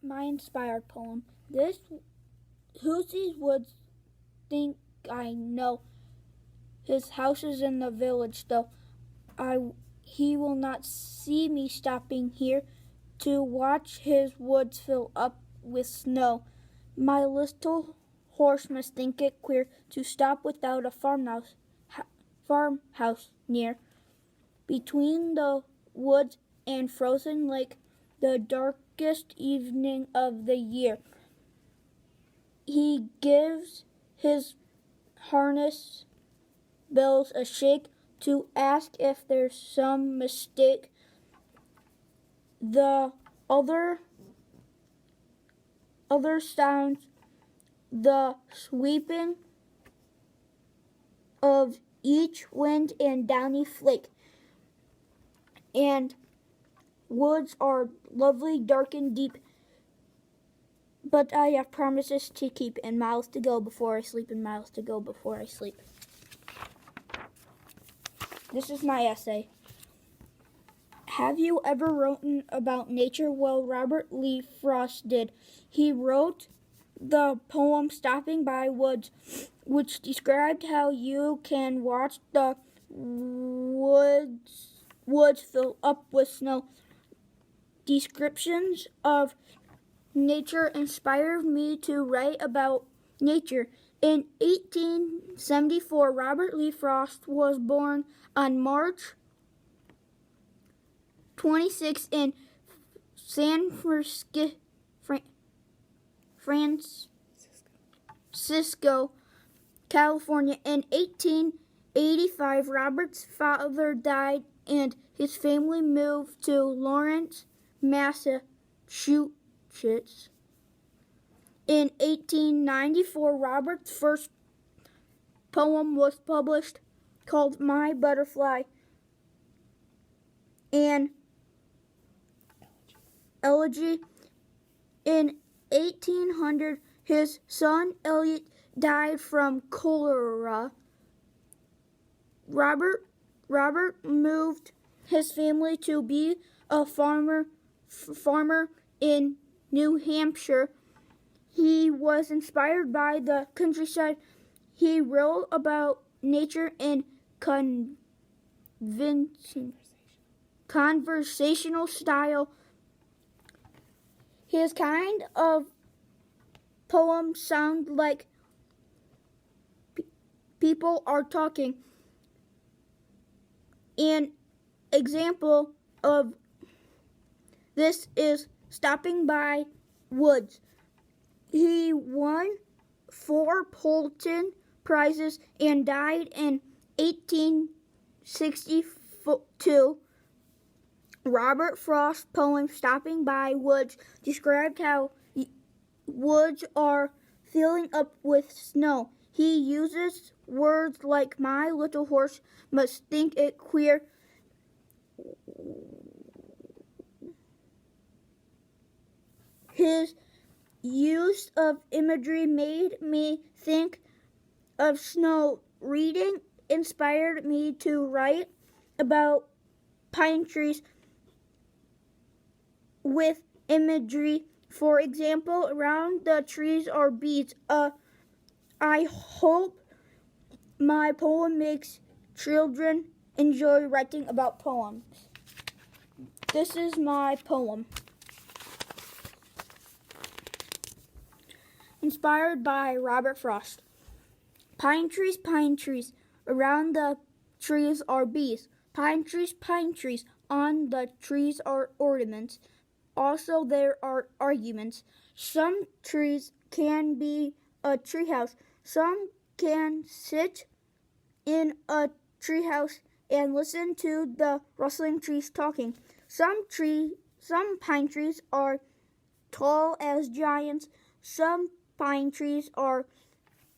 my inspired poem. This Who's these woods think I know. His house is in the village, though he will not see me stopping here to watch his woods fill up with snow. My little horse must think it queer to stop without a farmhouse near. Between the woods and frozen lake, the darkest evening of the year, he gives his harness bells a shake to ask if there's some mistake. The other sounds, the sweeping of each wind and downy flake. And woods are lovely, dark and deep, but I have promises to keep and miles to go before I sleep and miles to go before I sleep. This is my essay. Have you ever written about nature? Well, Robert Lee Frost did. He wrote the poem Stopping by Woods, which described how you can watch the woods fill up with snow. Descriptions of nature inspired me to write about nature. In 1874, Robert Lee Frost was born on March 26 in San Francisco, California. In 1885, Robert's father died and his family moved to Lawrence, Massachusetts. In 1894, Robert's first poem was published called My Butterfly, an elegy. In 1800, his son Eliot died from cholera. Robert moved his family to be a farmer in New Hampshire. He was inspired by the countryside. He wrote about nature in conversational style. His kind of poems sound like people are talking. An example of this is Stopping by Woods. He won 4 Pulitzer Prizes and died in 1862. Robert Frost's poem Stopping by Woods described how woods are filling up with snow. He uses words like my little horse must think it queer. His use of imagery made me think of snow. Reading inspired me to write about pine trees with imagery. For example, around the trees are bees. I hope my poem makes children enjoy writing about poems. This is my poem. Inspired by Robert Frost. Pine trees, around the trees are bees. Pine trees, on the trees are ornaments. Also, there are arguments. Some trees can be a treehouse. Some can sit in a treehouse and listen to the rustling trees talking. Some pine trees are tall as giants. Some pine trees are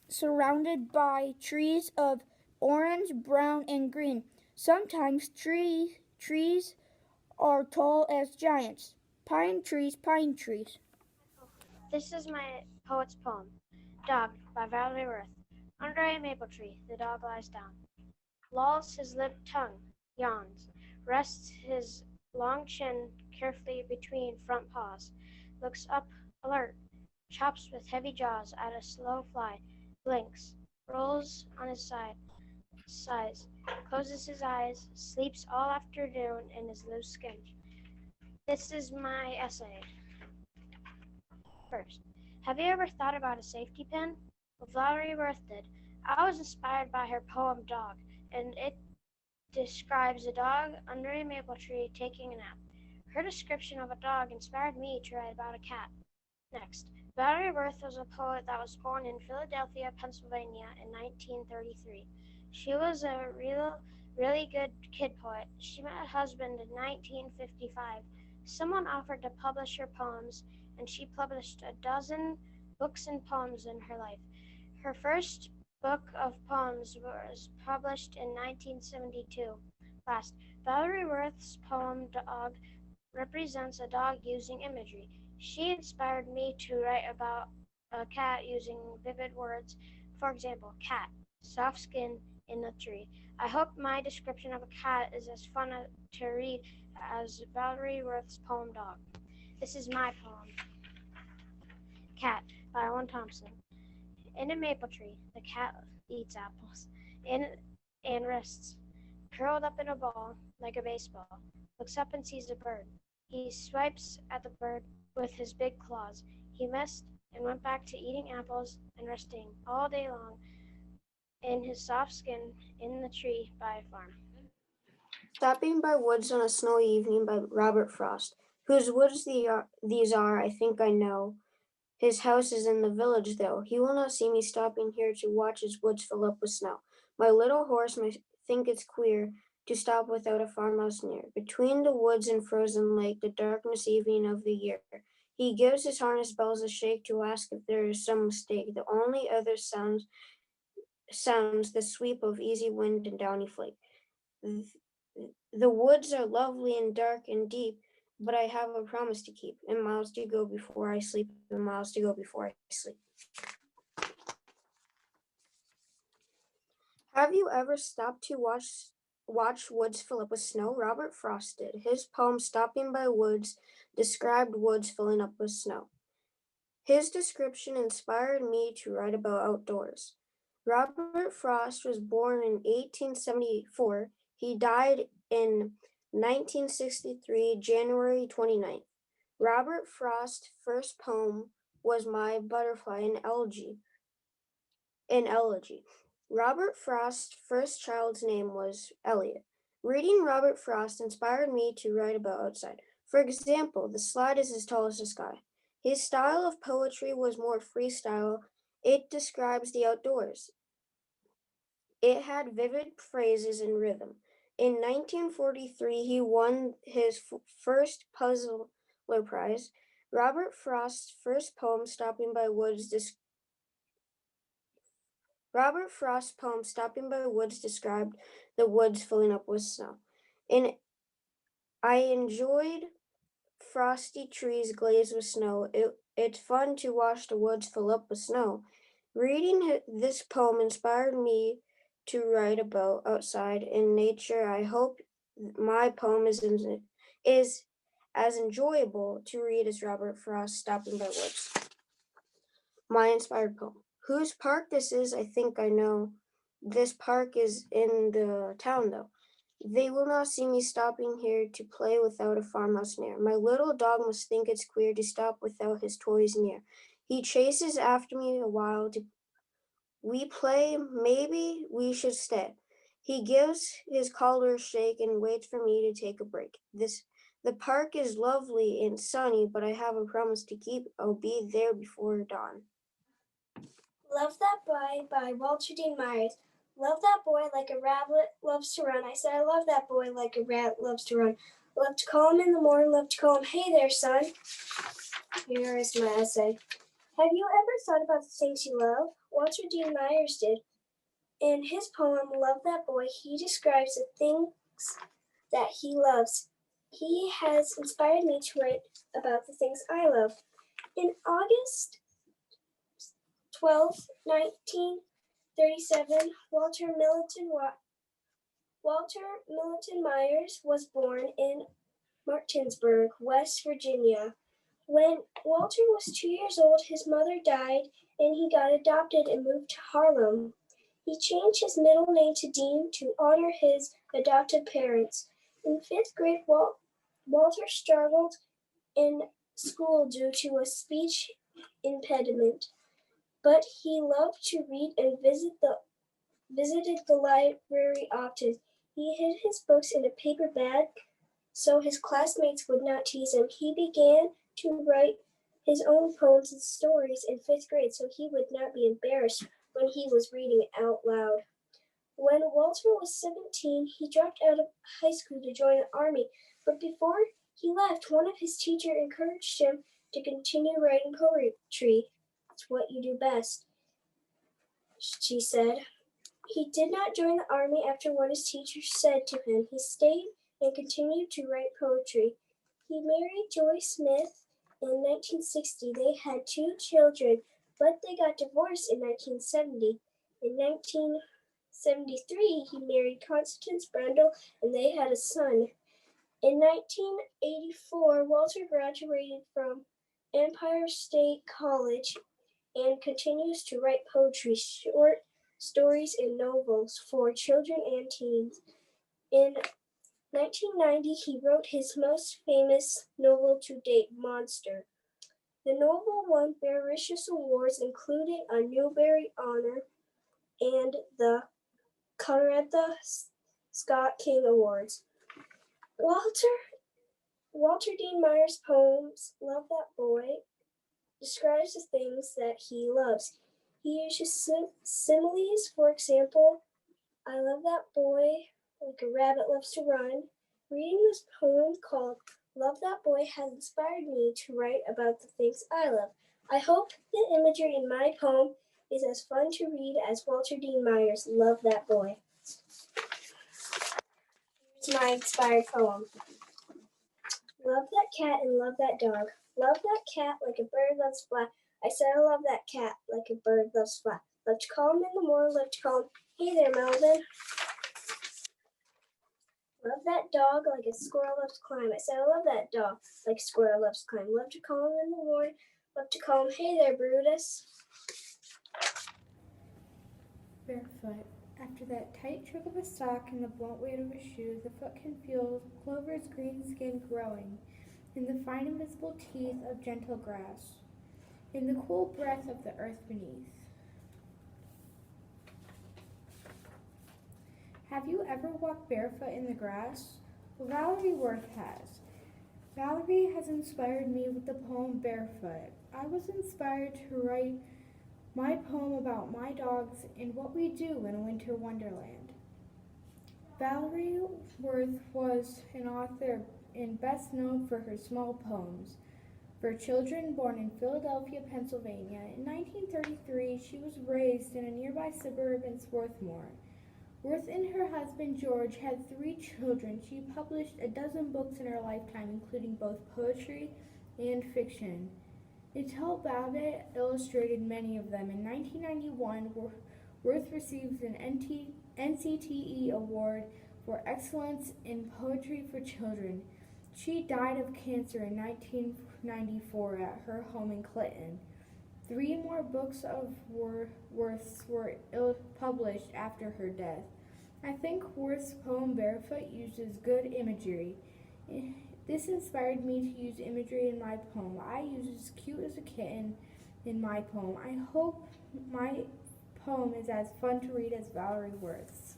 surrounded by trees of orange, brown, and green. Sometimes trees are tall as giants. Pine trees. This is my poet's poem, Dog by Valerie Worth. Under a maple tree, the dog lies down, lolls his limp tongue, yawns, rests his long chin carefully between front paws. looks up, alert, chops with heavy jaws at a slow fly, blinks, rolls on his sides, closes his eyes, sleeps all afternoon in his loose skin. This is my essay. First, have you ever thought about a safety pin? Well, Valerie Worth did. I was inspired by her poem Dog, and it describes a dog under a maple tree taking a nap. Her description of a dog inspired me to write about a cat. Next, Valerie Worth was a poet that was born in Philadelphia, Pennsylvania in 1933. She was a really good kid poet. She met a husband in 1955. Someone offered to publish her poems, and she published a dozen books and poems in her life. Her first book of poems was published in 1972. Last, Valerie Worth's poem Dog represents a dog using imagery. She inspired me to write about a cat using vivid words. For example, cat, soft skin in the tree. I hope my description of a cat is as fun to read as Valerie Worth's poem Dog. This is my poem, Cat, by Owen Thompson. In a maple tree, the cat eats apples and rests, curled up in a ball like a baseball, looks up and sees a bird. He swipes at the bird with his big claws. He missed and went back to eating apples and resting all day long in his soft skin in the tree by a farm. Stopping by Woods on a Snowy Evening by Robert Frost. Whose woods these are, I think I know. His house is in the village, though. He will not see me stopping here to watch his woods fill up with snow. My little horse may think it's queer to stop without a farmhouse near. Between the woods and frozen lake, the darkness evening of the year, he gives his harness bells a shake to ask if there is some mistake. The only other sounds the sweep of easy wind and downy flake. The woods are lovely and dark and deep, but I have a promise to keep, and miles to go before I sleep, and miles to go before I sleep. Have you ever stopped to watch woods fill up with snow? Robert Frost did. His poem Stopping by Woods described woods filling up with snow. His description inspired me to write about outdoors. Robert Frost was born in 1874. He died in 1963, January 29th. Robert Frost's first poem was My Butterfly, an elegy. Robert Frost's first child's name was Elliot. Reading Robert Frost inspired me to write about outside. For example, the slide is as tall as the sky. His style of poetry was more freestyle. It describes the outdoors. It had vivid phrases and rhythm. In 1943, he won his first Puzzler Prize. Robert Frost's first poem, Stopping by Woods, described the woods filling up with snow. And I enjoyed frosty trees glazed with snow. It's fun to watch the woods fill up with snow. Reading this poem inspired me to write about outside in nature. I hope my poem is as enjoyable to read as Robert Frost Stopping by Woods. My inspired poem. Whose park this is, I think I know. This park is in the town, though. They will not see me stopping here to play without a farmhouse near. My little dog must think it's queer to stop without his toys near. He chases after me a while. We play, maybe we should stay. He gives his collar a shake and waits for me to take a break. The park is lovely and sunny, but I have a promise to keep. I'll be there before dawn. Love That Boy by Walter Dean Myers. Love that boy like a rabbit loves to run. I said, I love that boy like a rat loves to run. Love to call him in the morning, love to call him, hey there, son. Here is my essay. Have you ever thought about the things you love? Walter Dean Myers did. In his poem, Love That Boy, he describes the things that he loves. He has inspired me to write about the things I love. In August 12th, 1937, Walter Millington Myers was born in Martinsburg, West Virginia. When Walter was 2 years old, his mother died and he got adopted and moved to Harlem. He changed his middle name to Dean to honor his adopted parents. In fifth grade, Walter struggled in school due to a speech impediment, but he loved to read and visited the library often. He hid his books in a paper bag so his classmates would not tease him. He began to write his own poems and stories in fifth grade so he would not be embarrassed when he was reading out loud. When Walter was 17, he dropped out of high school to join the army, but before he left, one of his teachers encouraged him to continue writing poetry. It's what you do best, she said. He did not join the army after what his teachers said to him. He stayed and continued to write poetry. He married Joy Smith in 1960. They had 2 children, but they got divorced in 1970. In 1973, he married Constance Brendel and they had a son. In 1984, Walter graduated from Empire State College and continues to write poetry, short stories, and novels for children and teens. In 1990, he wrote his most famous novel to date, Monster. The novel won various awards, including a Newbery Honor and the Coretta Scott King Awards. Walter Dean Myers' poems, Love That Boy, describes the things that he loves. He uses similes, for example, I love that boy like a rabbit loves to run. Reading this poem called Love That Boy has inspired me to write about the things I love. I hope the imagery in my poem is as fun to read as Walter Dean Myers' Love That Boy. Here's my inspired poem. Love that cat and love that dog. Love that cat like a bird loves fly. I said I love that cat like a bird loves fly. Love to call him in the morning, love to call him, hey there, Melvin. Love that dog like a squirrel loves to climb. I said I love that dog like a squirrel loves to climb. Love to call him in the morning, love to call him, hey there, Brutus. Barefoot. After that tight trick of a sock and the blunt weight of a shoe, the foot can feel Clover's green skin growing in the fine invisible teeth of gentle grass, in the cool breath of the earth beneath. Have you ever walked barefoot in the grass? Well, Valerie Worth has. Valerie has inspired me with the poem Barefoot. I was inspired to write my poem about my dogs and what we do in a winter wonderland. Valerie Worth was an author and best known for her small poems for children born in Philadelphia, Pennsylvania. In 1933, she was raised in a nearby suburb in Swarthmore. Worth and her husband George had 3 children. She published a dozen books in her lifetime, including both poetry and fiction. Until Babbitt illustrated many of them. In 1991, Worth received an NCTE Award for Excellence in Poetry for Children. She died of cancer in 1994 at her home in Clinton. 3 more books of Worth's were published after her death. I think Worth's poem Barefoot uses good imagery. This inspired me to use imagery in my poem. I use as cute as a kitten in my poem. I hope my poem is as fun to read as Valerie Worth's.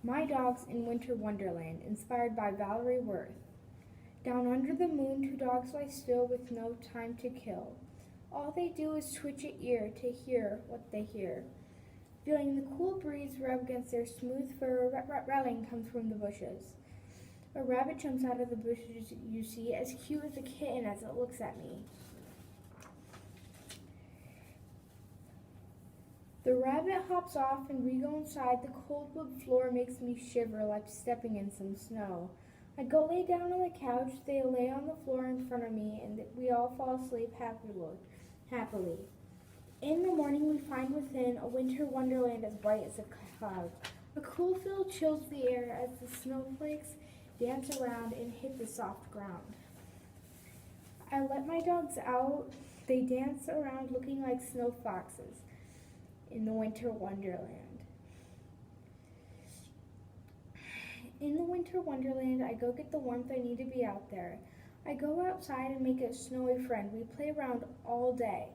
My Dogs in Winter Wonderland, inspired by Valerie Worth. Down under the moon, 2 dogs lie still with no time to kill. All they do is twitch an ear to hear what they hear. Feeling the cool breeze rub against their smooth fur, a rattling comes from the bushes. A rabbit jumps out of the bushes, you see, as cute as a kitten as it looks at me. The rabbit hops off and we go inside. The cold wood floor makes me shiver like stepping in some snow. I go lay down on the couch, they lay on the floor in front of me, and we all fall asleep happily. In the morning we find within a winter wonderland as bright as a cloud. A cool feel chills the air as the snowflakes dance around and hit the soft ground. I let my dogs out. They dance around looking like snow foxes in the winter wonderland. In the winter wonderland, I go get the warmth I need to be out there. I go outside and make a snowy friend. We play around all day.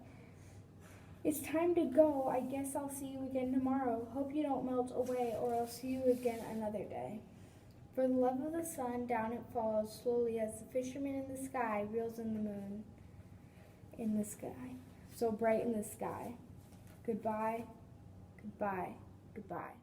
It's time to go. I guess I'll see you again tomorrow. Hope you don't melt away, or I'll see you again another day. For the love of the sun, down it falls slowly as the fisherman in the sky reels in the moon in the sky, so bright in the sky. Goodbye, goodbye, goodbye.